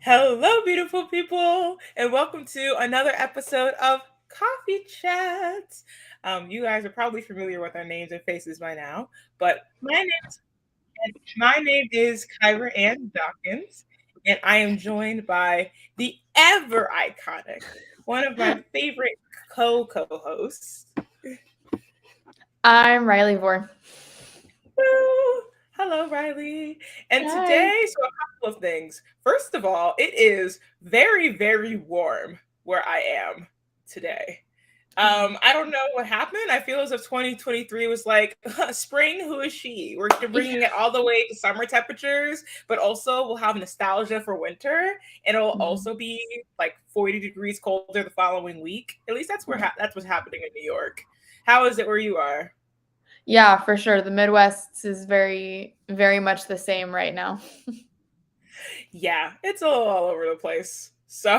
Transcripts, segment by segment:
Hello, beautiful people, and welcome to another episode of Coffee Chats. You guys are probably familiar with our names and faces by now, but my name is Kyra and Dawkins, and I am joined by the ever iconic, one of my favorite co-hosts. I'm Riley Vore. Woo! Hello, Riley. And Hi. today, so a couple of things. First of all, it is very, very warm where I am today. I don't know what happened. I feel as if 2023 was like, spring, who is she? We're bringing it all the way to summer temperatures, but also we'll have nostalgia for winter, and it'll Mhm. also be like 40 degrees colder the following week. At least that's what's happening in New York. How is it where you are? Yeah, for sure. The Midwest is very, very much the same right now. Yeah, it's all over the place. So,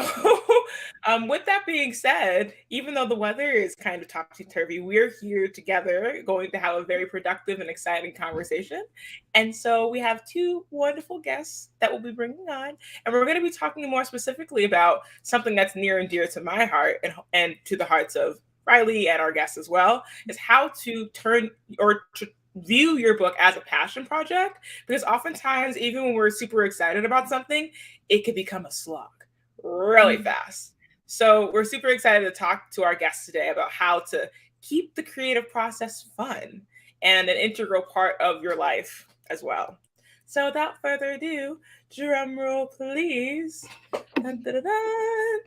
with that being said, even though the weather is kind of topsy turvy, we're here together going to have a very productive and exciting conversation. And so, we have two wonderful guests that we'll be bringing on, and we're going to be talking more specifically about something that's near and dear to my heart and to the hearts of Riley and our guests as well, is how to turn or to view your book as a passion project, because oftentimes, even when we're super excited about something, it could become a slog really Mhm. fast. So we're super excited to talk to our guests today about how to keep the creative process fun and an integral part of your life as well. So without further ado, drum roll please. Dun, dun, dun, dun.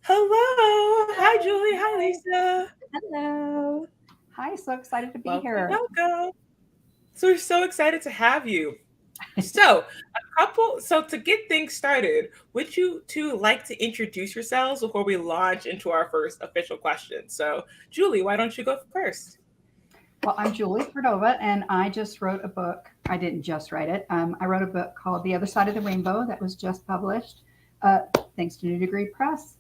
Hello. Hi Julie. Hi Lisa. Hello. Hi, so excited to be Welcome, here. welcome. So we're so excited to have you. So to get things started, would you two like to introduce yourselves before we launch into our first official question? So, Julie, why don't you go first? Well, I'm Julie Cordova, and I just wrote a book. I didn't just write it. I wrote a book called The Other Side of the Rainbow that was just published, uh, thanks to New Degree Press,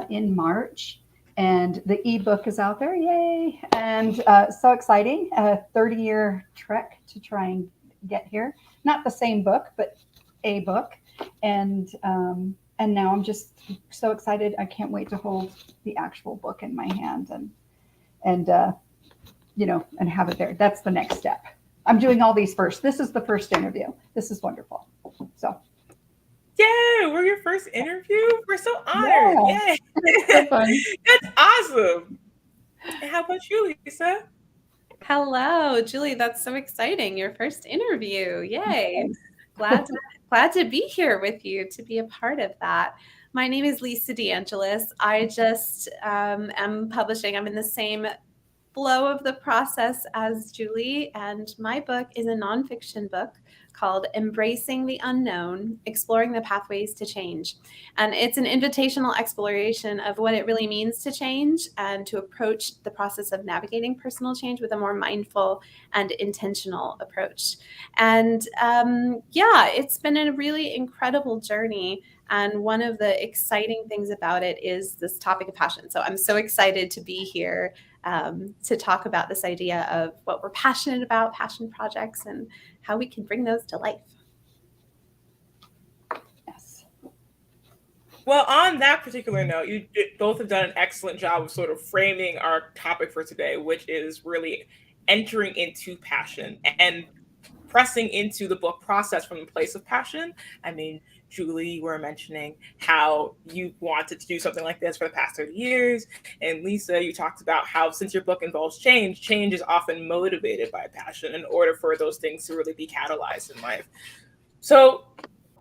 in March. And the ebook is out there, yay! And so exciting, a 30-year trek to try and get here. Not the same book, but a book. And now I'm just so excited. I can't wait to hold the actual book in my hand and and have it there. That's the next step. I'm doing all these first. This is the first interview. This is wonderful. So, Yay, we're your first interview. We're so honored. yeah. Yay. So fun. That's awesome. And how about you, Lisa? Hello, Julie. That's so exciting. Your first interview. Yay. Glad to, glad to be here with you to be a part of that. My name is Lisa DeAngelis. I just am publishing. I'm in the same flow of the process as Julie, and my book is a nonfiction book called Embracing the Unknown, Exploring the Pathways to Change. And it's an invitational exploration of what it really means to change and to approach the process of navigating personal change with a more mindful and intentional approach. And yeah, it's been a really incredible journey. And one of the exciting things about it is this topic of passion. So I'm so excited to be here to talk about this idea of what we're passionate about, passion projects, and how we can bring those to life. Yes. Well, on that particular note, both have done an excellent job of sort of framing our topic for today, which is really entering into passion and pressing into the book process from the place of passion. I mean, Julie, you were mentioning how you wanted to do something like this for the past 30 years. And Lisa, you talked about how since your book involves change, change is often motivated by passion in order for those things to really be catalyzed in life. So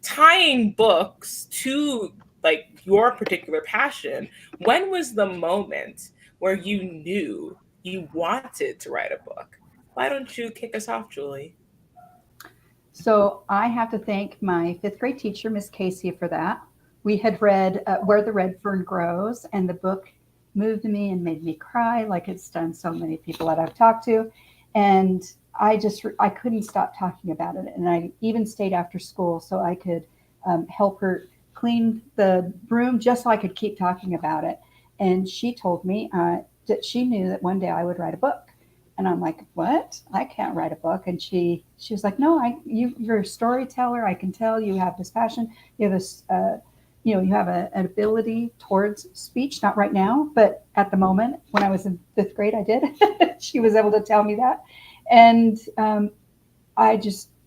tying books to like your particular passion, when was the moment where you knew you wanted to write a book? Why don't you kick us off, Julie? So I have to thank my fifth grade teacher, Miss Casey, for that. We had read Where the Red Fern Grows, and the book moved me and made me cry like it's done so many people that I've talked to. And I couldn't stop talking about it. And I even stayed after school so I could help her clean the room just so I could keep talking about it. And she told me that she knew that one day I would write a book. And I'm like, what? I can't write a book. And she was like, no, you're a storyteller. I can tell you have this passion. You have this, you have an ability towards speech, not right now, but at the moment when I was in 5th grade, I did. She was able to tell me that. And I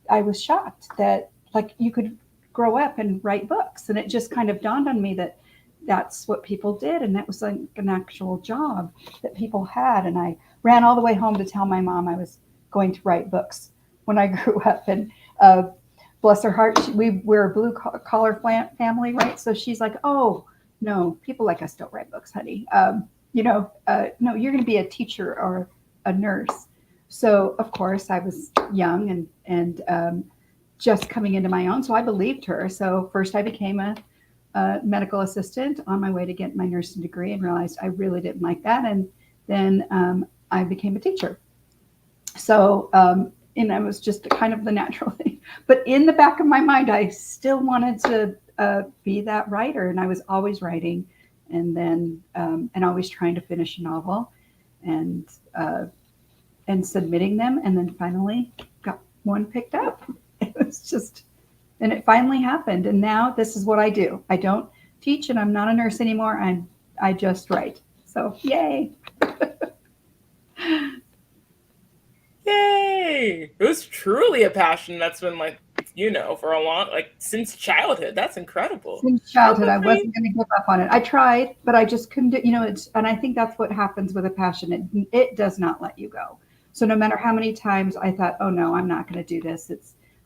was shocked that like you could grow up and write books. And it just kind of dawned on me that that's what people did. And that was like an actual job that people had. And I ran all the way home to tell my mom I was going to write books when I grew up. And bless her heart, we're a blue collar family, right? So she's like, oh, no, people like us don't write books, honey. No, you're going to be a teacher or a nurse. So, of course, I was young and just coming into my own. So I believed her. So first I became a medical assistant on my way to get my nursing degree and realized I really didn't like that. And then I became a teacher. So, and that was just kind of the natural thing. But in the back of my mind, I still wanted to be that writer. And I was always writing and then, and always trying to finish a novel and submitting them. And then finally got one picked up. It was just, and it finally happened. And now this is what I do. I don't teach and I'm not a nurse anymore. I just write. So yay. Yay! It was truly a passion that's been like, for a long, like since childhood. That's incredible. Since childhood, I wasn't going to give up on it. I tried, but I just couldn't do, and I think that's what happens with a passion. It does not let you go. So no matter how many times I thought, oh no, I'm not going to do this.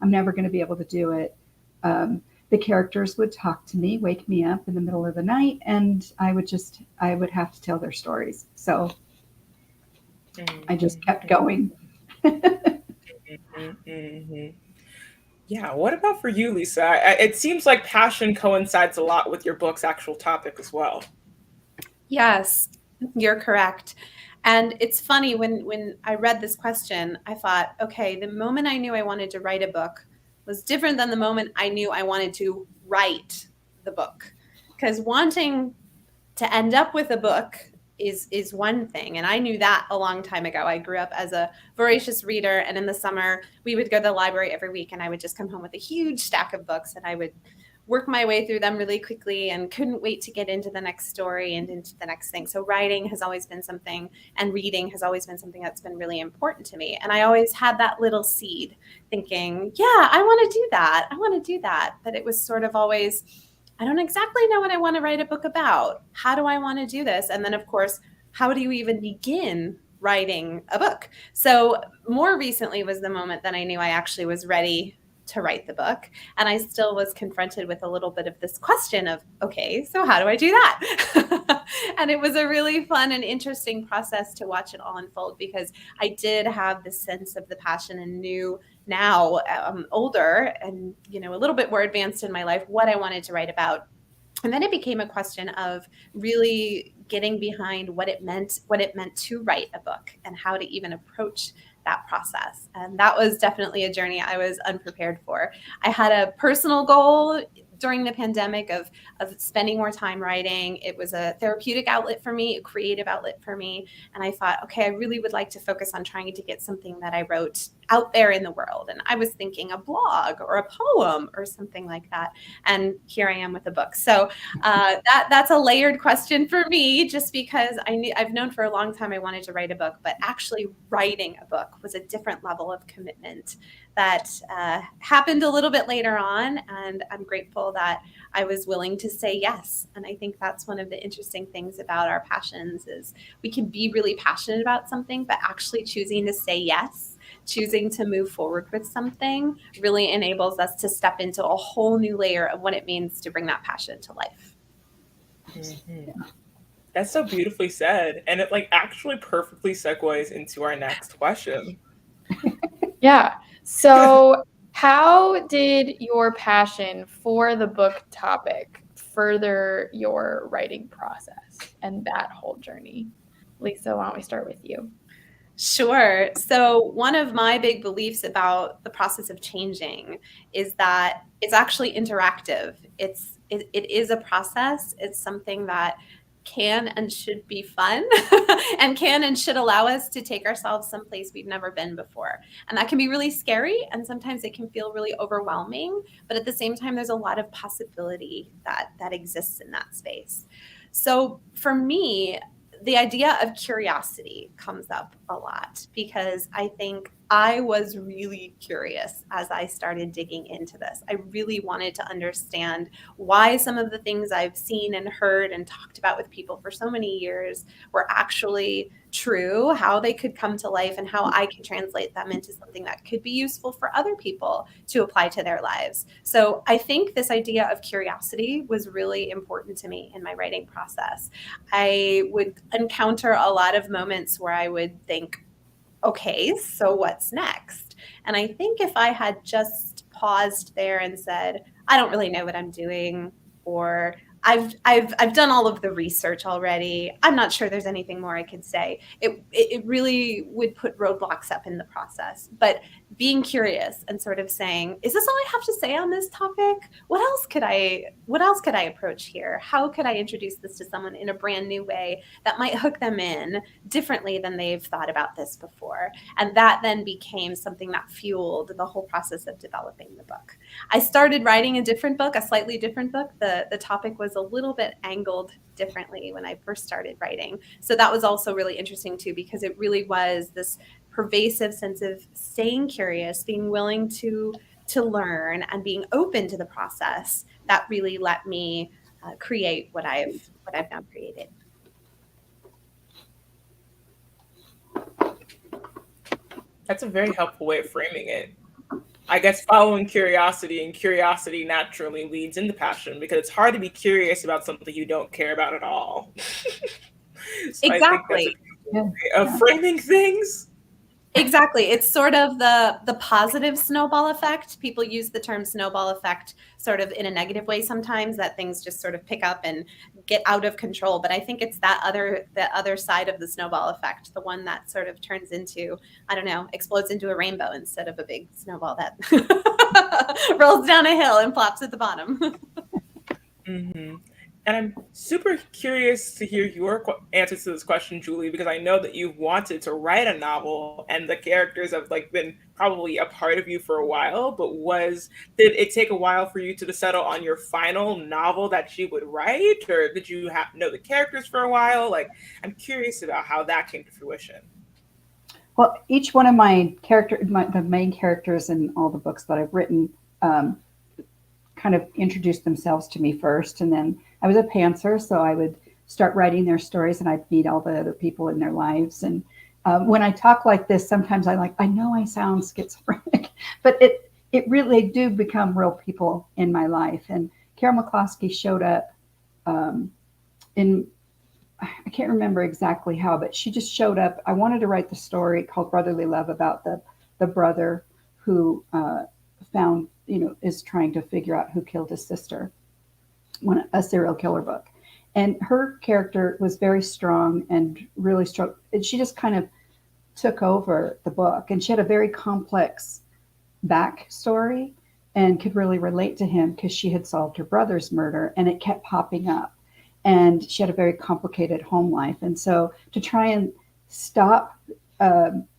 I'm never going to be able to do it. The characters would talk to me, wake me up in the middle of the night, and I would have to tell their stories. So I just kept going. Yeah. What about for you, Lisa? It seems like passion coincides a lot with your book's actual topic as well. Yes, you're correct. And it's funny when I read this question, I thought, okay, the moment I knew I wanted to write a book was different than the moment I knew I wanted to write the book. Because wanting to end up with a book is one thing. And I knew that a long time ago. I grew up as a voracious reader. And in the summer, we would go to the library every week and I would just come home with a huge stack of books and I would work my way through them really quickly and couldn't wait to get into the next story and into the next thing. So writing has always been something, and reading has always been something that's been really important to me. And I always had that little seed thinking, yeah, I want to do that. I want to do that. But it was sort of always, I don't exactly know what I want to write a book about. How do I want to do this? And then, of course, how do you even begin writing a book? So more recently was the moment that I knew I actually was ready to write the book. And I still was confronted with a little bit of this question of, okay, so how do I do that? And it was a really fun and interesting process to watch it all unfold because I did have this sense of the passion and knew now, older and, a little bit more advanced in my life, what I wanted to write about. And then it became a question of really getting behind what it meant to write a book and how to even approach that process. And that was definitely a journey I was unprepared for. I had a personal goal during the pandemic of spending more time writing. It was a therapeutic outlet for me, a creative outlet for me. And I thought, okay, I really would like to focus on trying to get something that I wrote out there in the world. And I was thinking a blog or a poem or something like that. And here I am with a book. So that's a layered question for me, just because I've known for a long time I wanted to write a book, but actually writing a book was a different level of commitment that happened a little bit later on. And I'm grateful that I was willing to say yes. And I think that's one of the interesting things about our passions is we can be really passionate about something, but actually choosing to say yes, choosing to move forward with something really enables us to step into a whole new layer of what it means to bring that passion to life. Mm-hmm. That's so beautifully said. And it actually perfectly segues into our next question. Yeah. So how did your passion for the book topic further your writing process and that whole journey? Lisa, why don't we start with you? Sure. So one of my big beliefs about the process of changing is that it's actually interactive. It is a process. It's something that can and should be fun and can and should allow us to take ourselves someplace we've never been before. And that can be really scary. And sometimes it can feel really overwhelming. But at the same time, there's a lot of possibility that exists in that space. So for me, the idea of curiosity comes up a lot because I think I was really curious as I started digging into this. I really wanted to understand why some of the things I've seen and heard and talked about with people for so many years were actually true, how they could come to life, and how I could translate them into something that could be useful for other people to apply to their lives. So I think this idea of curiosity was really important to me in my writing process. I would encounter a lot of moments where I would think, okay, so what's next? And I think if I had just paused there and said, I don't really know what I'm doing, or I've done all of the research already, I'm not sure there's anything more I could say, it really would put roadblocks up in the process. But being curious and sort of saying, is this all I have to say on this topic? What else could I approach here? How could I introduce this to someone in a brand new way that might hook them in differently than they've thought about this before? And that then became something that fueled the whole process of developing the book. I started writing a different book, a slightly different book. The topic was a little bit angled differently when I first started writing. So that was also really interesting too, because it really was this pervasive sense of staying curious, being willing to learn, and being open to the process that really let me create what I've now created. That's a very helpful way of framing it. I guess following curiosity, and curiosity naturally leads into passion, because it's hard to be curious about something you don't care about at all. So Exactly. I think that's a good way of framing things. Exactly. It's sort of the positive snowball effect. People use the term snowball effect sort of in a negative way sometimes, that things just sort of pick up and get out of control. But I think it's the other side of the snowball effect, the one that sort of turns into, I don't know, explodes into a rainbow instead of a big snowball that rolls down a hill and plops at the bottom. Mm-hmm. And I'm super curious to hear your answer to this question, Julie, because I know that you've wanted to write a novel and the characters have been probably a part of you for a while, but did it take a while for you to settle on your final novel that you would write, or did you know the characters for a while? I'm curious about how that came to fruition. Well, each one of the main characters in all the books that I've written kind of introduced themselves to me first. And then I was a pantser, so I would start writing their stories and I'd meet all the other people in their lives. And when I talk like this, sometimes I know I sound schizophrenic, but it really do become real people in my life. And Kyra McCloskey showed up I can't remember exactly how, but she just showed up. I wanted to write the story called Brotherly Love about the brother who found, is trying to figure out who killed his sister. A serial killer book. And her character was very strong and really strong. And she just kind of took over the book. And she had a very complex backstory and could really relate to him because she had solved her brother's murder and it kept popping up. And she had a very complicated home life. And so to try and stop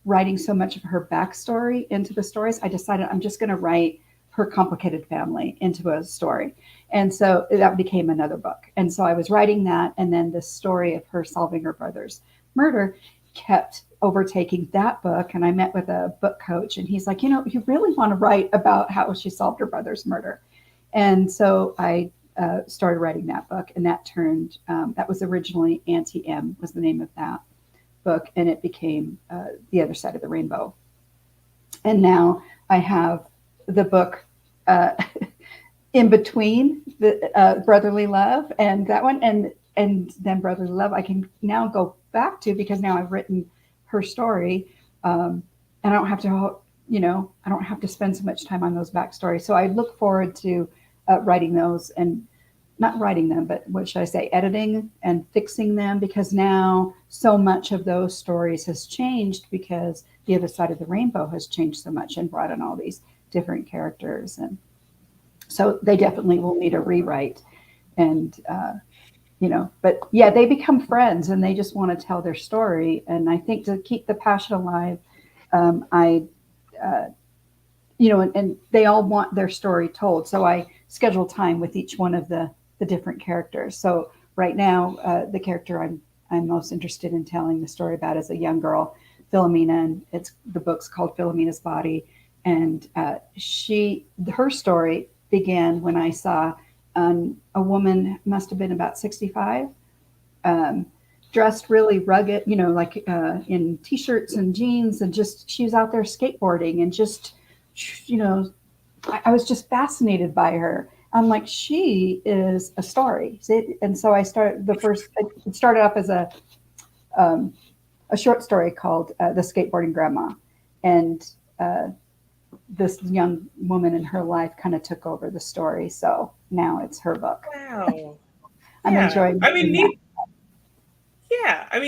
writing so much of her backstory into the stories, I decided I'm just going to write her complicated family into a story. And so that became another book. And so I was writing that. And then the story of her solving her brother's murder kept overtaking that book. And I met with a book coach and he's like, you really want to write about how she solved her brother's murder. And so I started writing that book, and that that was originally Auntie M was the name of that book. And it became The Other Side of the Rainbow. And now I have the book in between the Brotherly Love and that one, and then Brotherly Love I can now go back to because now I've written her story, and I don't have to spend so much time on those backstories. So I look forward to writing those, and not writing them, but what should I say, editing and fixing them, because now so much of those stories has changed because The Other Side of the Rainbow has changed so much and brought in all these different characters. And so they definitely will need a rewrite. And, but yeah, they become friends and they just want to tell their story. And I think to keep the passion alive, and they all want their story told. So I schedule time with each one of the different characters. So right now, the character I'm most interested in telling the story about is a young girl, Philomena, and the book's called Philomena's Body. And her story began when I saw a woman, must have been about 65, dressed really rugged, like in t-shirts and jeans, and just she was out there skateboarding, and just, I was just fascinated by her. I'm like, she is a story. And so it started off as a short story called The Skateboarding Grandma. And this young woman in her life kind of took over the story. So now it's her book. Wow. I'm enjoying it.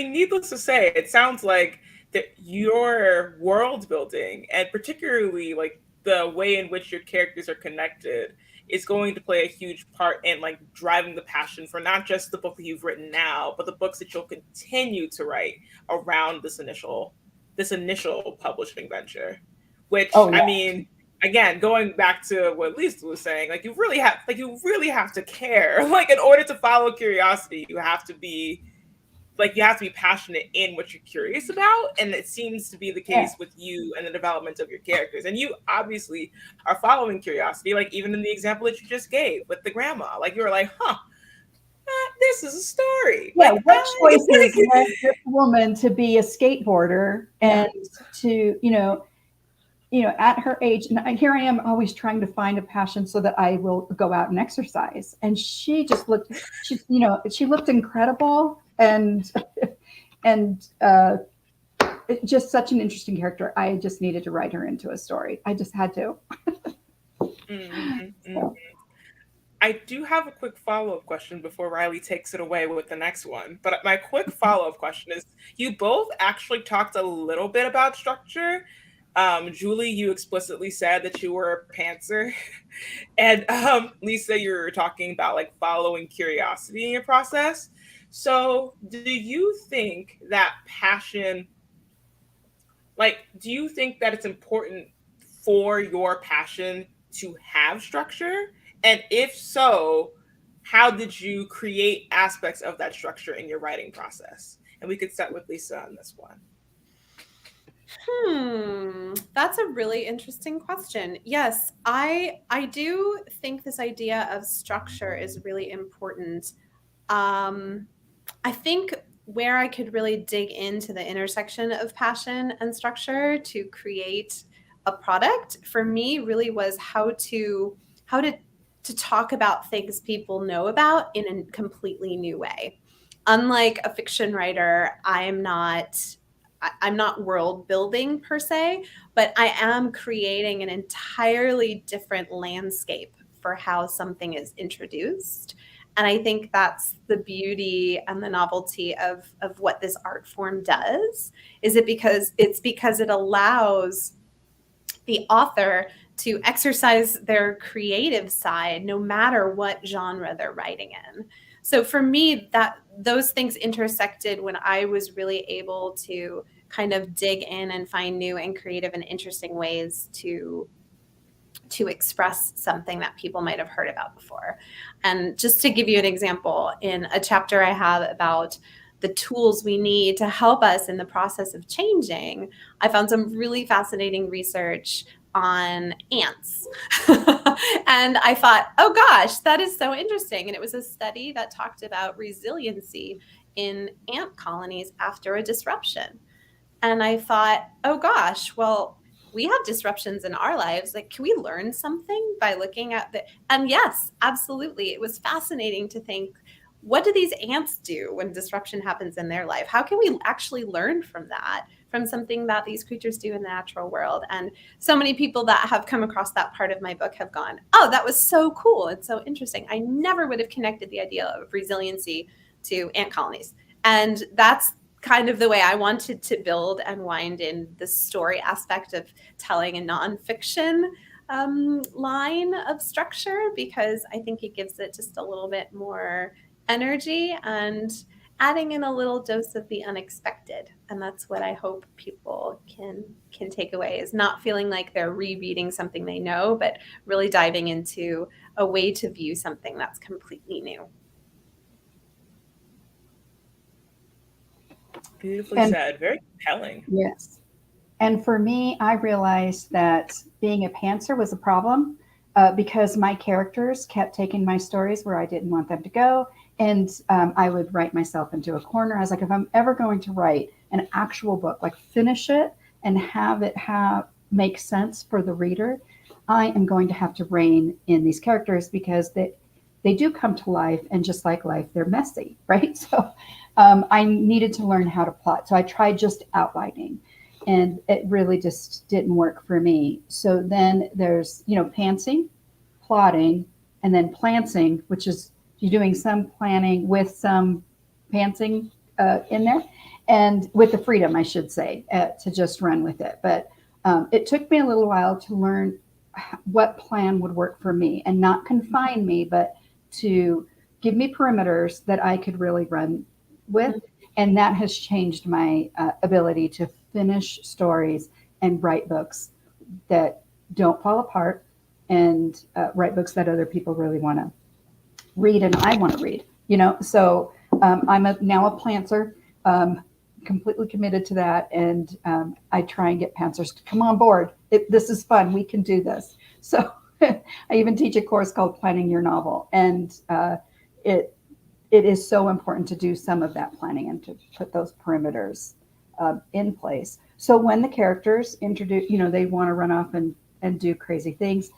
Needless to say, it sounds like that your world building, and particularly like the way in which your characters are connected, is going to play a huge part in like driving the passion for not just the book that you've written now, but the books that you'll continue to write around this initial publishing venture. Which, I mean, again, going back to what Lisa was saying, you really have to care. Like, in order to follow curiosity, you have to be passionate in what you're curious about. And it seems to be the case with you and the development of your characters. And you obviously are following curiosity, like even in the example that you just gave with the grandma. Like, you were like, this is a story. Yeah, what choices led this woman to be a skateboarder and to, at her age, and here I am always trying to find a passion so that I will go out and exercise. And she just looked, she looked incredible, and just such an interesting character. I just needed to write her into a story. I just had to. I do have a quick follow-up question before Riley takes it away with the next one. But my quick follow-up question is, you both actually talked a little bit about structure. Julie, you explicitly said that you were a pantser. And Lisa, you're talking about like following curiosity in your process. So do you think that passion, do you think that it's important for your passion to have structure? And if so, how did you create aspects of that structure in your writing process? And we could start with Lisa on this one. That's a really interesting question. Yes, I do think this idea of structure is really important. I think where I could really dig into the intersection of passion and structure to create a product for me really was how to talk about things people know about in a completely new way. Unlike a fiction writer, I'm not world building per se, but I am creating an entirely different landscape for how something is introduced. And I think that's the beauty and the novelty of what this art form does, because it allows the author to exercise their creative side no matter what genre they're writing in. So for me, those things intersected when I was really able to kind of dig in and find new and creative and interesting ways to express something that people might have heard about before. And just to give you an example, in a chapter I have about the tools we need to help us in the process of changing, I found some really fascinating research on ants. And I thought, oh gosh, that is so interesting. And it was a study that talked about resiliency in ant colonies after a disruption. And I thought, oh gosh, well, we have disruptions in our lives. Like, can we learn something by looking at and yes, absolutely. It was fascinating to think, what do these ants do when disruption happens in their life? How can we actually learn from that, from something that these creatures do in the natural world? And so many people that have come across that part of my book have gone, oh, that was so cool. It's so interesting. I never would have connected the idea of resiliency to ant colonies. And that's kind of the way I wanted to build and wind in the story aspect of telling a nonfiction line of structure, because I think it gives it just a little bit more energy and adding in a little dose of the unexpected. And that's what I hope people can take away, is not feeling like they're rereading something they know, but really diving into a way to view something that's completely new. Beautifully said. Very compelling. Yes. And for me, I realized that being a pantser was a problem because my characters kept taking my stories where I didn't want them to go. And I would write myself into a corner. I was like, if I'm ever going to write an actual book, like finish it and have it make sense for the reader, I am going to have to rein in these characters because they do come to life, and just like life, they're messy, right? So I needed to learn how to plot. So I tried just outlining, and it really just didn't work for me. So then there's, pantsing, plotting, and then planting, which is you're doing some planning with some pantsing in there, and with the freedom, I should say, to just run with it. But it took me a little while to learn what plan would work for me and not confine me, but to give me perimeters that I could really run with. And that has changed my ability to finish stories and write books that don't fall apart, and write books that other people really want to read and I want to read, So I'm now a planter, completely committed to that. And I try and get pantsers to come on board. This is fun. We can do this. So I even teach a course called Planning Your Novel. And it is so important to do some of that planning and to put those perimeters in place. So when the characters introduce, they want to run off and do crazy things,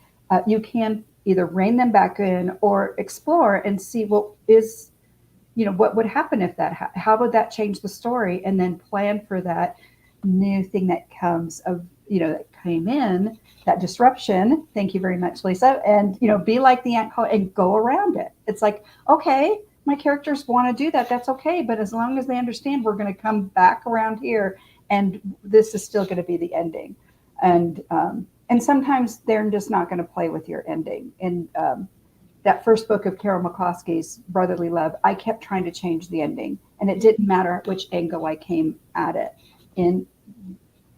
you can either rein them back in or explore and see what would happen if that, how would that change the story, and then plan for that new thing that comes of, that came in, that disruption. Thank you very much, Lisa. And, be like the ant colony and go around it. It's like, okay, my characters want to do that. That's okay. But as long as they understand, we're going to come back around here, and this is still going to be the ending. And sometimes they're just not going to play with your ending. And that first book of Carol McCloskey's Brotherly Love, I kept trying to change the ending, and it didn't matter which angle I came at it. In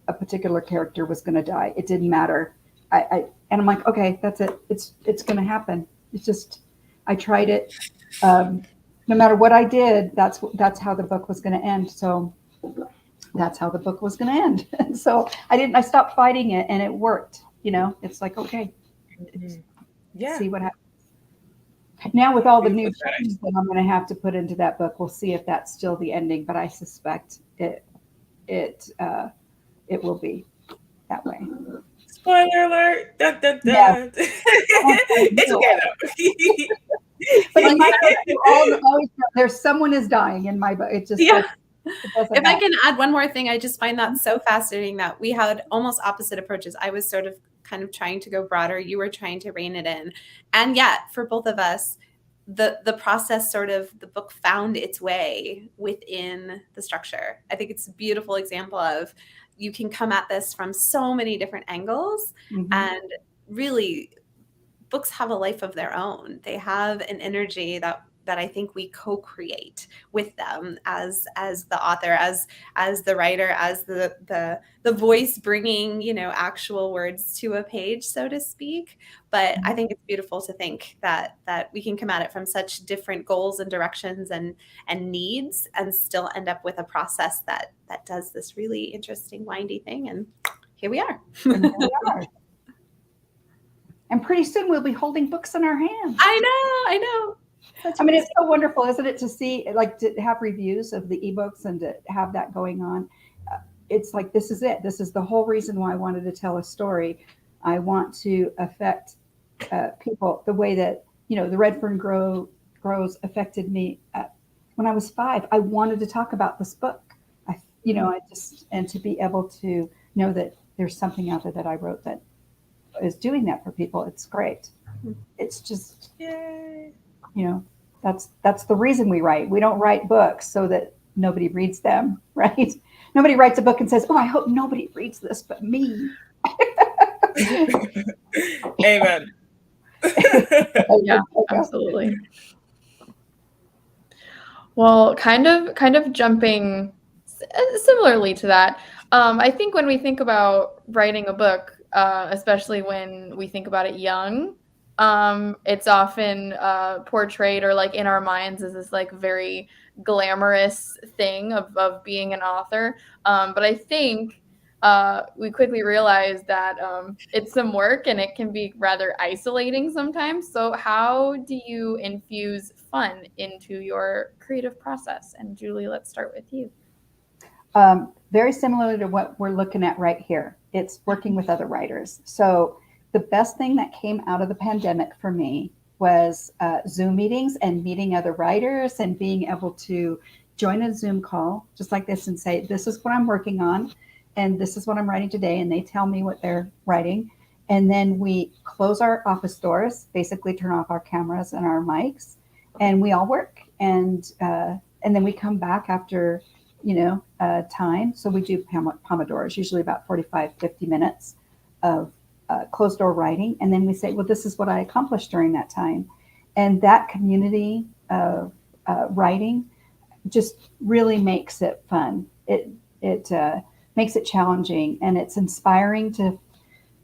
a particular character was going to die. It didn't matter. And I'm like, okay, that's it. It's going to happen. It's just, I tried it. No matter what I did, that's how the book was going to end. So that's how the book was going to end. And so I stopped fighting it, and it worked. It's like, okay, see what happens. Now with all the new changes that I'm going to have to put into that book, we'll see if that's still the ending, but I suspect it will be that way. Spoiler alert! Dun, dun, dun. Yeah. It's okay though. But in my book, there's someone is dying in my book. It just if I can add one more thing, I just find that so fascinating that we had almost opposite approaches. I was sort of kind of trying to go broader. You were trying to rein it in. And yet for both of us, the process, sort of the book found its way within the structure. I think it's a beautiful example of, you can come at this from so many different angles. Mm-hmm. And really, books have a life of their own. They have an energy that I think we co-create with them as the author, as the writer, as the voice bringing, actual words to a page, so to speak. But I think it's beautiful to think that we can come at it from such different goals and directions and needs, and still end up with a process that does this really interesting windy thing. And here we are. And pretty soon we'll be holding books in our hands. I know. It's so wonderful, isn't it, to see, like, to have reviews of the ebooks and to have that going on. It's like, this is it. This is the whole reason why I wanted to tell a story. I want to affect people the way that, the Red Fern Grows affected me. When I was 5, I wanted to talk about this book. And to be able to know that there's something out there that I wrote that is doing that for people. It's great. It's just, yay. That's the reason we write. We don't write books so that nobody reads them, right? Nobody writes a book and says, oh, I hope nobody reads this but me. Amen. Yeah, absolutely. Well, kind of jumping similarly to that. I think when we think about writing a book, especially when we think about it young, it's often portrayed or like in our minds as this like very glamorous thing of being an author. But I think we quickly realize that it's some work and it can be rather isolating sometimes. So how do you infuse fun into your creative process? And Julie, let's start with you. Very similar to what we're looking at right here. It's working with other writers. So the best thing that came out of the pandemic for me was Zoom meetings and meeting other writers and being able to join a Zoom call just like this and say, this is what I'm working on and this is what I'm writing today. And they tell me what they're writing. And then we close our office doors, basically turn off our cameras and our mics, and we all work. And then we come back after time. So we do Pomodors, usually about 45, 50 minutes of closed door writing. And then we say, well, this is what I accomplished during that time. And that community of writing just really makes it fun. It makes it challenging, and it's inspiring to,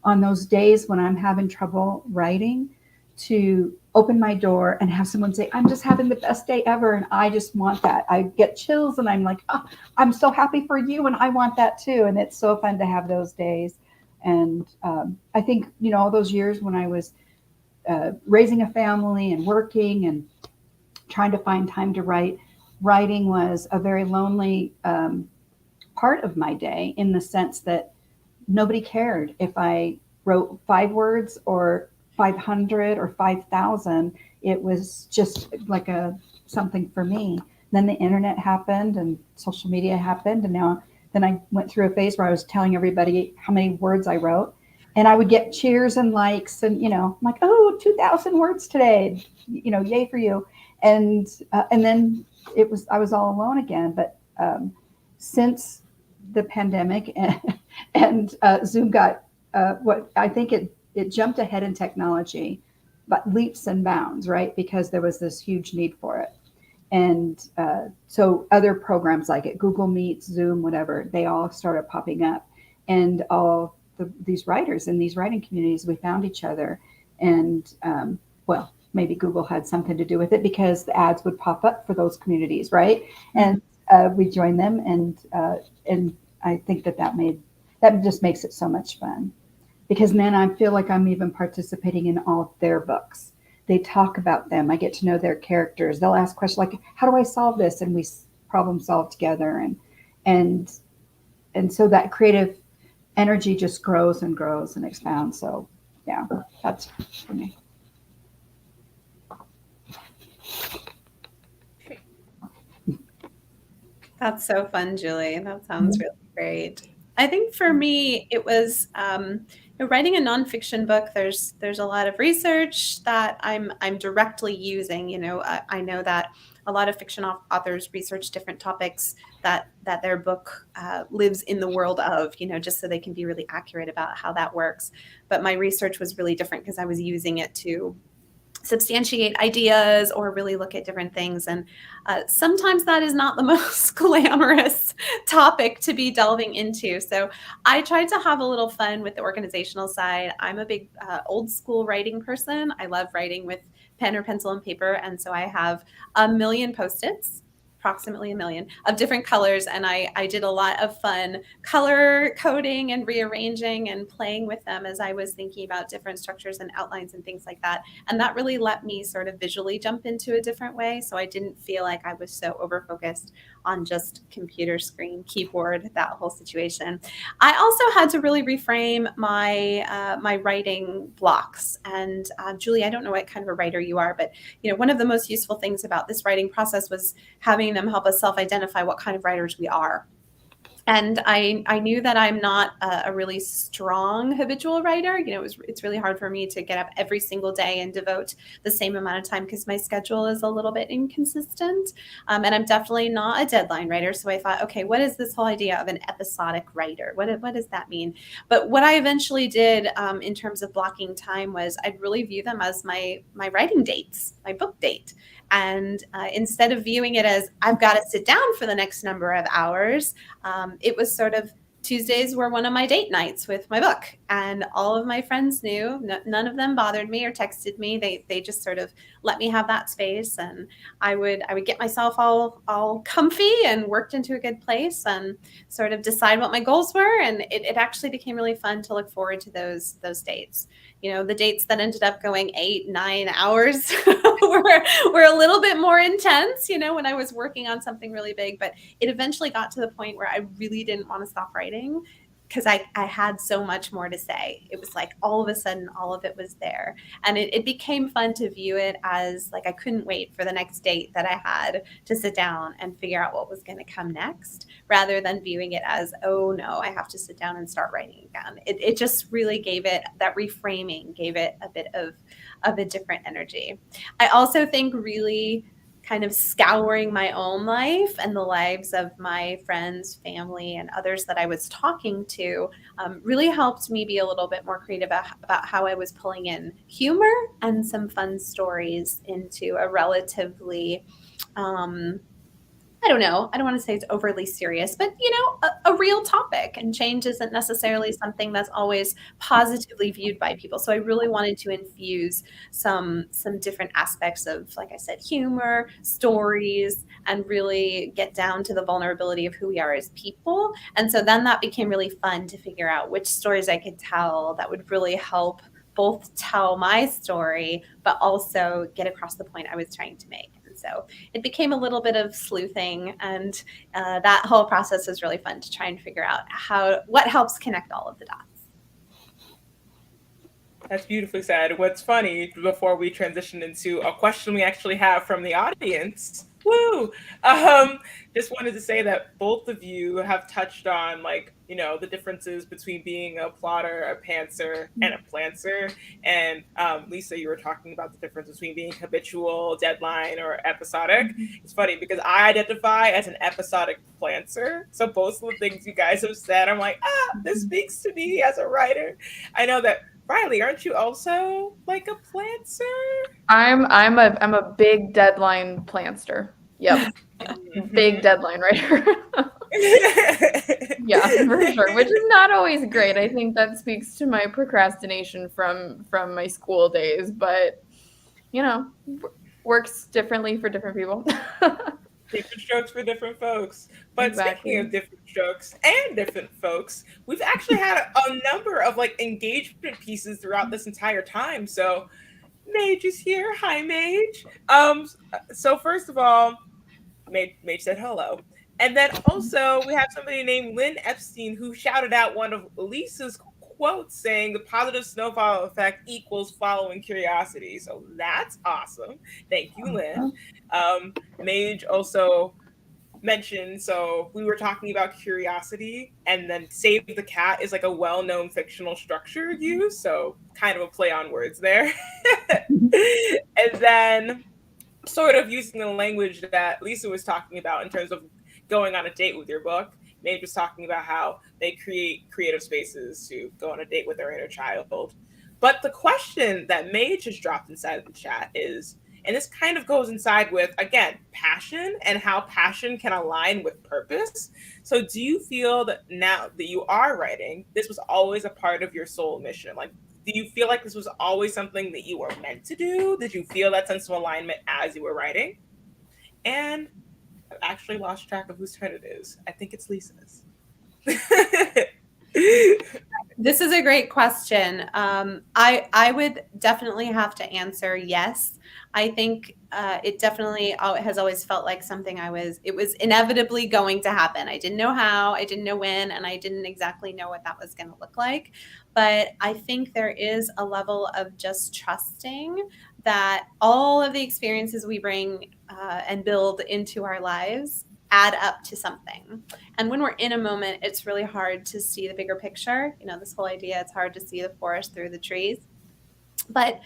on those days when I'm having trouble writing, to open my door and have someone say, I'm just having the best day ever. And I just want that. I get chills and I'm like, oh, I'm so happy for you. And I want that too. And it's so fun to have those days. And I think, all those years when I was raising a family and working and trying to find time to write, writing was a very lonely part of my day, in the sense that nobody cared if I wrote 5 words or 500 or 5,000. It was just like something for me. Then the internet happened and social media happened. And then I went through a phase where I was telling everybody how many words I wrote, and I would get cheers and likes and, I'm like, oh, 2,000 words today, yay for you. And then I was all alone again. But since the pandemic and Zoom got what I think it jumped ahead in technology, but leaps and bounds, right? Because there was this huge need for it. And so other programs like it, Google Meet, Zoom, whatever, they all started popping up. And all these writers in these writing communities, we found each other. And maybe Google had something to do with it, because the ads would pop up for those communities, right? Mm-hmm. And we joined them, and I think that just makes it so much fun. Because then I feel like I'm even participating in all of their books. They talk about them. I get to know their characters. They'll ask questions like, how do I solve this? And we problem solve together. And so that creative energy just grows and grows and expands. So yeah, that's for me. That's so fun, Julie. That sounds really great. I think for me, it was writing a nonfiction book. There's a lot of research that I'm directly using. I know that a lot of fiction authors research different topics that their book lives in the world of, just so they can be really accurate about how that works. But my research was really different, because I was using it to substantiate ideas or really look at different things. And sometimes that is not the most glamorous topic to be delving into. So I tried to have a little fun with the organizational side. I'm a big old school writing person. I love writing with pen or pencil and paper. And so I have 1 million Post-its, approximately 1 million, of different colors. And I did a lot of fun color coding and rearranging and playing with them as I was thinking about different structures and outlines and things like that. And that really let me sort of visually jump into a different way. So I didn't feel like I was so over-focused on just computer screen, keyboard, that whole situation. I also had to really reframe my writing blocks. And Julie, I don't know what kind of a writer you are, but one of the most useful things about this writing process was having them help us self-identify what kind of writers we are. And I knew that I'm not a really strong habitual writer. It's really hard for me to get up every single day and devote the same amount of time, because my schedule is a little bit inconsistent. And I'm definitely not a deadline writer. So I thought, okay, what is this whole idea of an episodic writer? What does that mean? But what I eventually did in terms of blocking time was I'd really view them as my writing dates, my book date. And instead of viewing it as I've got to sit down for the next number of hours, it was sort of Tuesdays were one of my date nights with my book, and all of my friends knew. None of them bothered me or texted me. They just sort of let me have that space, and I would get myself all comfy and worked into a good place and sort of decide what my goals were. And it actually became really fun to look forward to those dates. You know, the dates that ended up going 8-9 hours were a little bit more intense, you know, when I was working on something really big. But it eventually got to the point where I really didn't want to stop writing because I had so much more to say. It was like all of a sudden, all of it was there. And it became fun to view it as like I couldn't wait for the next date that I had to sit down and figure out what was going to come next, rather than viewing it as, oh no, I have to sit down and start writing again. It just really gave it, that reframing gave it a bit of a different energy. I also think really kind of scouring my own life and the lives of my friends, family, and others that I was talking to really helped me be a little bit more creative about how I was pulling in humor and some fun stories into a relatively, I don't want to say it's overly serious, but, you know, a real topic. And change isn't necessarily something that's always positively viewed by people. So I really wanted to infuse some different aspects of, like I said, humor, stories, and really get down to the vulnerability of who we are as people. And so then that became really fun to figure out which stories I could tell that would really help both tell my story, but also get across the point I was trying to make. So it became a little bit of sleuthing, and that whole process was really fun to try and figure out what helps connect all of the dots. That's beautifully said. What's funny, before we transition into a question we actually have from the audience, just wanted to say that both of you have touched on, like, you know, the differences between being a plotter, a pantser, and a planter. And Lisa, you were talking about the difference between being habitual, deadline, or episodic. It's funny because I identify as an episodic planter. So both of the things you guys have said, I'm like, this speaks to me as a writer. I know that. Riley, aren't you also like a planter? I'm a big deadline planster. Yep. Big deadline writer. Yeah, for sure. Which is not always great. I think that speaks to my procrastination from my school days, but you know, works differently for different people. Different strokes for different folks. But Exactly. Speaking of different strokes and different folks, we've actually had a number of like engagement pieces throughout this entire time. So Mage is here. Hi, Mage. So first of all, Mage said hello. And then also we have somebody named Lynn Epstein who shouted out one of Lisa's quotes saying the positive snowball effect equals following curiosity. So that's awesome. Thank you, Lynn. Mage also mentioned, so we were talking about curiosity, and then Save the Cat is like a well-known fictional structure used, so kind of a play on words there. And then sort of using the language that Lisa was talking about in terms of going on a date with your book. Mage was talking about how they create creative spaces to go on a date with their inner child. But the question that Mage has dropped inside of the chat is, and this kind of goes inside with, again, passion and how passion can align with purpose. So do you feel that now that you are writing, this was always a part of your soul mission? Like, do you feel like this was always something that you were meant to do? Did you feel that sense of alignment as you were writing? And I've actually lost track of whose turn it is. I think it's Lisa's. This is a great question. I would definitely have to answer yes. I think it definitely has always felt like something it was inevitably going to happen. I didn't know how, I didn't know when, and I didn't exactly know what that was going to look like. But I think there is a level of just trusting that all of the experiences we bring and build into our lives add up to something. And when we're in a moment, it's really hard to see the bigger picture. You know, this whole idea, it's hard to see the forest through the trees. But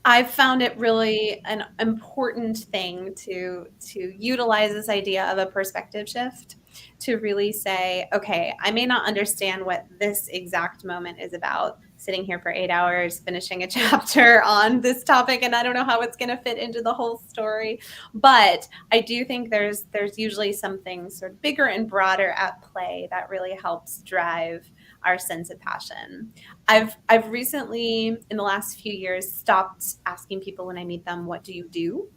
I've found it really an important thing to utilize this idea of a perspective shift, to really say, okay, I may not understand what this exact moment is about sitting here for 8 hours finishing a chapter on this topic, and I don't know how it's going to fit into the whole story. But I do think there's usually something sort of bigger and broader at play that really helps drive our sense of passion. I've recently, in the last few years, stopped asking people when I meet them, what do you do?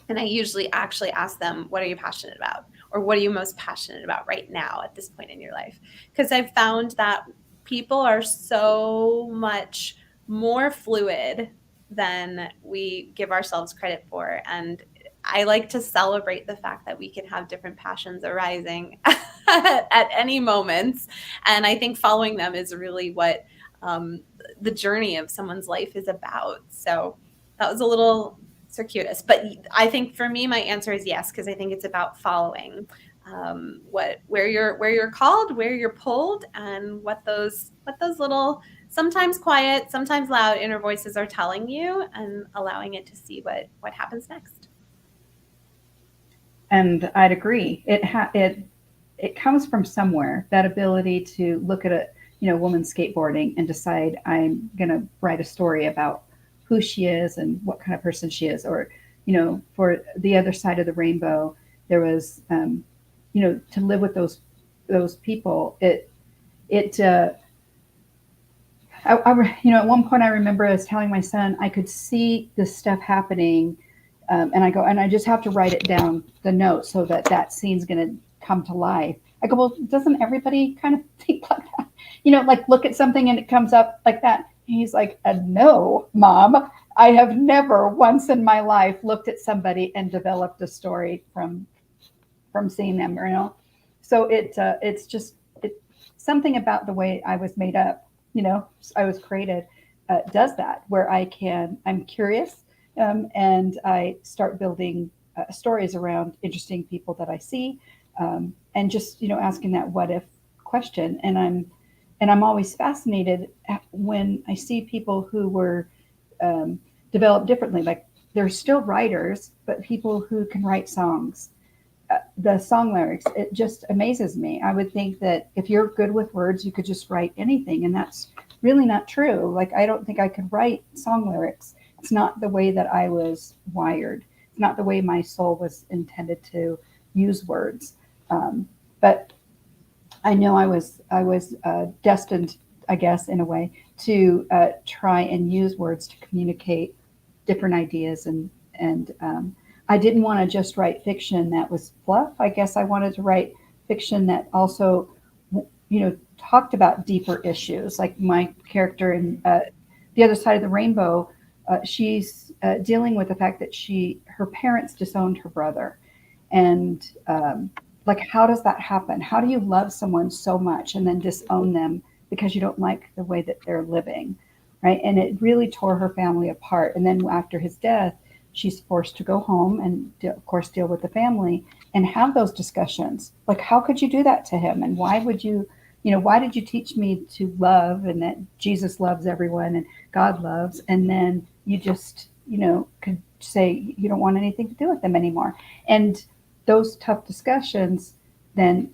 And I usually actually ask them, what are you passionate about? Or what are you most passionate about right now at this point in your life? Because I've found that people are so much more fluid than we give ourselves credit for. And I like to celebrate the fact that we can have different passions arising at any moments. And I think following them is really what the journey of someone's life is about. So that was a little circuitous, but I think for me, my answer is yes, because I think it's about following where you're called, where you're pulled, and what those little, sometimes quiet, sometimes loud inner voices are telling you, and allowing it to see what happens next. And I'd agree. It comes from somewhere, that ability to look at a woman skateboarding and decide, I'm going to write a story about who she is and what kind of person she is. Or, for the other side of the rainbow, there was, to live with those people. At one point I remember I was telling my son, I could see this stuff happening. And I just have to write it down, the note, so that scene's going to come to life. I go, well, doesn't everybody kind of think like that? Like look at something and it comes up like that. And he's like, no, Mom, I have never once in my life looked at somebody and developed a story from seeing them, So it's just something about the way I was made up, I was created, does that, where I'm curious. And I start building stories around interesting people that I see, and just asking that what if question. And I'm always fascinated when I see people who were developed differently. Like they're still writers, but people who can write songs. The song lyrics, it just amazes me. I would think that if you're good with words, you could just write anything, and that's really not true. Like I don't think I could write song lyrics. It's not the way that I was wired. It's not the way my soul was intended to use words. But I know I was destined, I guess, in a way, to try and use words to communicate different ideas. And I didn't want to just write fiction that was fluff. I guess I wanted to write fiction that also, talked about deeper issues. Like my character in The Other Side of the Rainbow, she's dealing with the fact that her parents disowned her brother. And how does that happen? How do you love someone so much and then disown them because you don't like the way that they're living, right? And it really tore her family apart. And then after his death, she's forced to go home and, of course, deal with the family and have those discussions. Like, how could you do that to him? And why would you, why did you teach me to love, and that Jesus loves everyone and God loves, and then you just, could say you don't want anything to do with them anymore? And those tough discussions then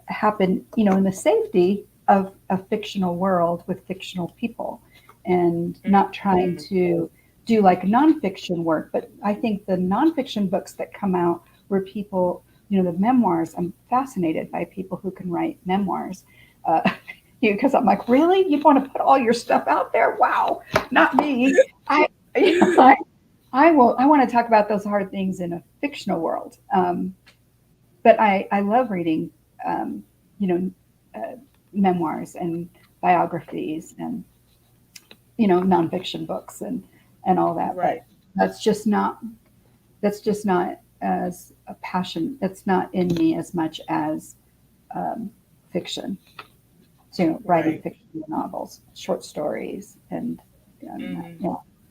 happen, in the safety of a fictional world with fictional people, and not trying to do like nonfiction work. But I think the nonfiction books that come out where people, the memoirs, I'm fascinated by people who can write memoirs. Because I'm like, really? You want to put all your stuff out there? Wow, not me. I want to talk about those hard things in a fictional world. But I love reading, memoirs and biographies and, nonfiction books and all that. Right. But that's just not as a passion. That's not in me as much as fiction. So writing fictional novels, short stories, and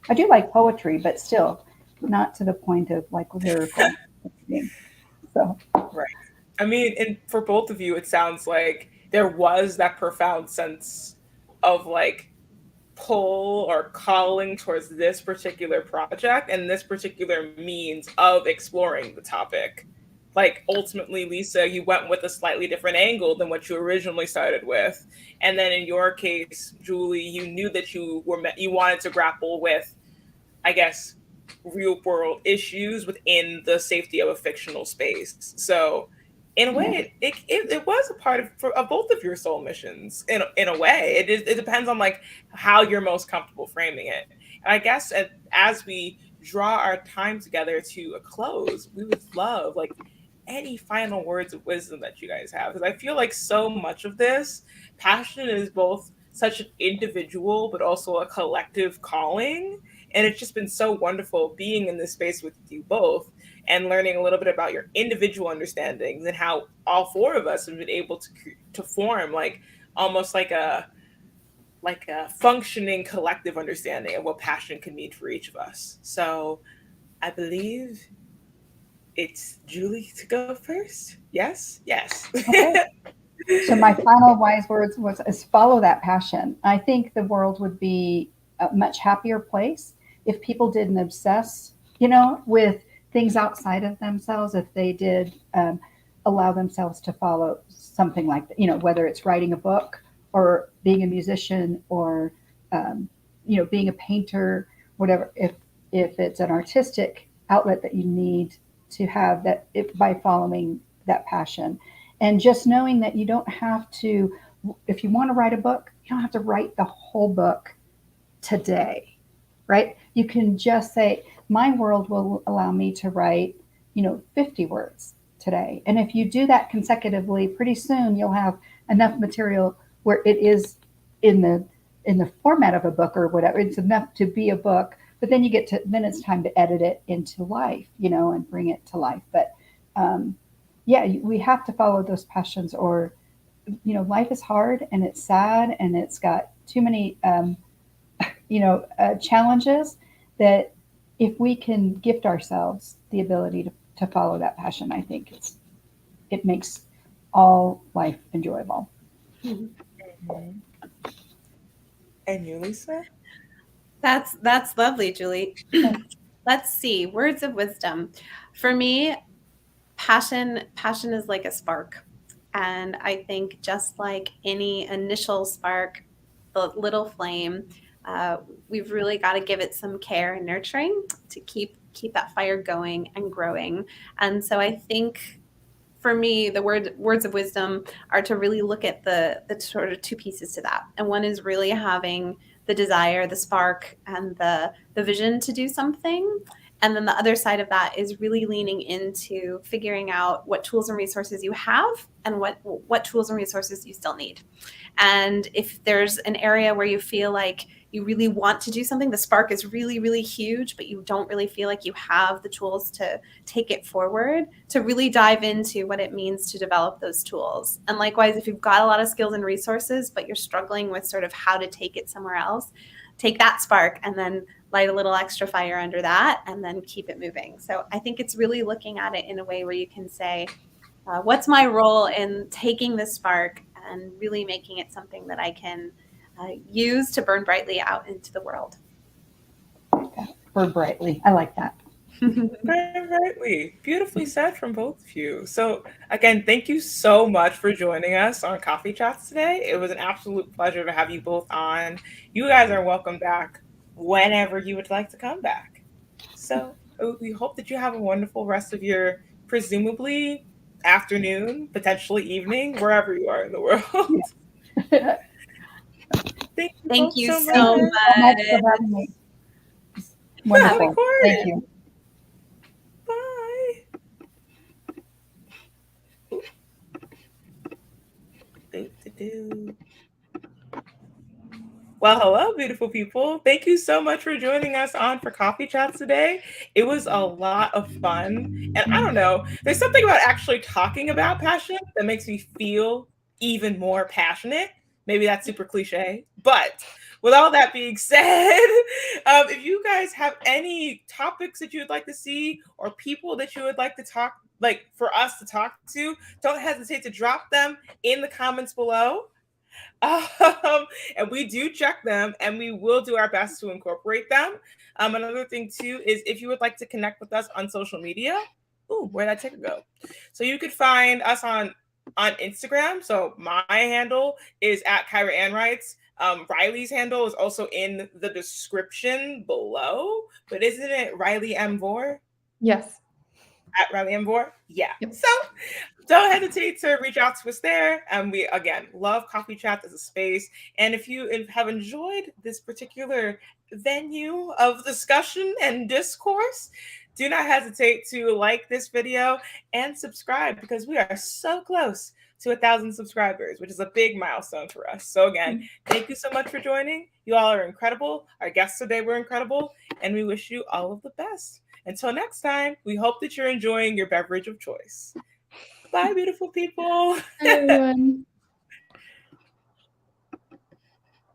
I do like poetry, but still not to the point of like lyrical. So right. I mean, and for both of you, it sounds like there was that profound sense of like pull or calling towards this particular project and this particular means of exploring the topic like ultimately, Lisa, you went with a slightly different angle than what you originally started with. And then in your case, Julie, you knew that you wanted to grapple with, I guess, real world issues within the safety of a fictional space. So in a way, it was a part of both of your soul missions. In a way, it depends on like how you're most comfortable framing it. And I guess as we draw our time together to a close, we would love like any final words of wisdom that you guys have, because I feel like so much of this passion is both such an individual but also a collective calling, and it's just been so wonderful being in this space with you both and learning a little bit about your individual understandings and how all four of us have been able to form like almost like a functioning collective understanding of what passion can mean for each of us. So I believe it's Julie to go first. Yes. Okay. So my final wise words is follow that passion. I think the world would be a much happier place if people didn't obsess, with things outside of themselves. If they did allow themselves to follow something like that, whether it's writing a book or being a musician or, being a painter, whatever. If it's an artistic outlet that you need to have that, by following that passion. And just knowing that you don't have to, if you want to write a book, you don't have to write the whole book today, right? You can just say, my world will allow me to write, 50 words today. And if you do that consecutively, pretty soon you'll have enough material where it is in the format of a book or whatever. It's enough to be a book, but then then it's time to edit it into life, and bring it to life. But, we have to follow those passions, or, life is hard and it's sad and it's got too many, challenges, that if we can gift ourselves the ability to follow that passion, I think it makes all life enjoyable. Mm-hmm. And you, Lisa? That's lovely, Julie. Let's see. Words of wisdom. For me, passion is like a spark. And I think just like any initial spark, the little flame, we've really got to give it some care and nurturing to keep that fire going and growing. And so I think for me, the words of wisdom are to really look at the sort of two pieces to that. And one is really having the desire, the spark, and the vision to do something. And then the other side of that is really leaning into figuring out what tools and resources you have and what tools and resources you still need. And if there's an area where you feel like you really want to do something, the spark is really, really huge, but you don't really feel like you have the tools to take it forward, to really dive into what it means to develop those tools. And likewise, if you've got a lot of skills and resources, but you're struggling with sort of how to take it somewhere else, take that spark and then light a little extra fire under that and then keep it moving. So I think it's really looking at it in a way where you can say, what's my role in taking this spark and really making it something that I can use to burn brightly out into the world. Burn brightly. I like that. Burn brightly. Beautifully said from both of you. So again, thank you so much for joining us on Coffee Chats today. It was an absolute pleasure to have you both on. You guys are welcome back whenever you would like to come back. So we hope that you have a wonderful rest of your presumably afternoon, potentially evening, wherever you are in the world. Thank you so much for having me. Wonderful. Thank you. Bye. Well, hello, beautiful people. Thank you so much for joining us on For Coffee Chats today. It was a lot of fun. And I don't know, there's something about actually talking about passion that makes me feel even more passionate. Maybe that's super cliche. But with all that being said, if you guys have any topics that you would like to see or people that you would like to talk, like for us to talk to, don't hesitate to drop them in the comments below. And we do check them and we will do our best to incorporate them. Another thing too is if you would like to connect with us on social media, Ooh, where'd that ticker go? So you could find us on Instagram. So my handle is at Kyra Ann Writes. Riley's handle is also in the description below, but isn't it Riley M. Vore? Yes. At Riley M. Vore? Yeah. Yep. So don't hesitate to reach out to us there. We, again, love Coffee Chat as a space. And if you have enjoyed this particular venue of discussion and discourse, do not hesitate to like this video and subscribe, because we are so close to 1,000 subscribers, which is a big milestone for us. So again, thank you so much for joining. You all are incredible. Our guests today were incredible, and we wish you all of the best. Until next time, we hope that you're enjoying your beverage of choice. Bye, beautiful people. Bye, everyone.